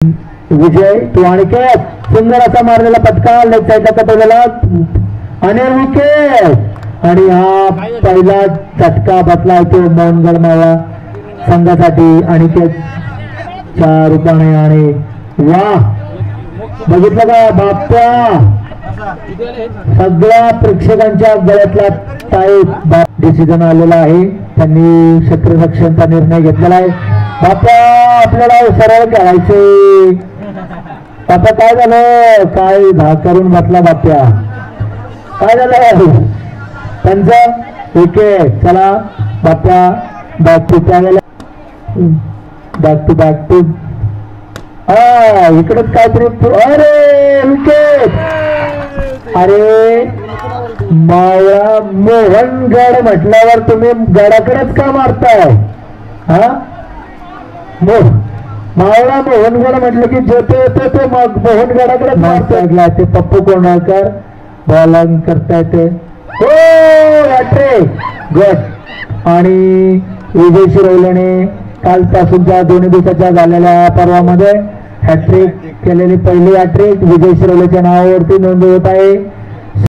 विजय तू आणि सुंदर असा मारलेला पटका लेग साईडला कटवलेला आणि विकेट आणि हा पहिला झटका बसला तो मोहनगड मावा संघासाठी आणि च्या रूपाने आणि वा बघितलं का बाप्पा सगळ्या प्रेक्षकांच्या गळ्यातला टाईट डिसिजन आलेला आहे. त्यांनी क्षेत्ररक्षणचा निर्णय घेतलेला आहे. बाप्पा आपल्याला सरळ खेळायचे. बाप्पा काय झालं काय धा करून बसला बाप्पा काय झालं त्यांचं विकेट. चला बाप्पा बॅक टू बॅक टू हा इकडच काहीतरी अरे विकेट. अरे मावळा मोहनगड म्हटल्यावर तुम्ही गडाकडेच का मारताय हा मावळा मोहनगड म्हटलं की जो ते मोहनगडाकडे मारता ते पप्पू कोणाकर बॉलिंग करताय ते हो गुड. आणि विजय शिरवलेने कालपासूनच्या 2 दिवसाच्या झालेल्या पर्वामध्ये हॅट्रिक केलेली पहिली हॅट्रिक विजय शिरवलेच्या नावावरती नोंद होत आहे.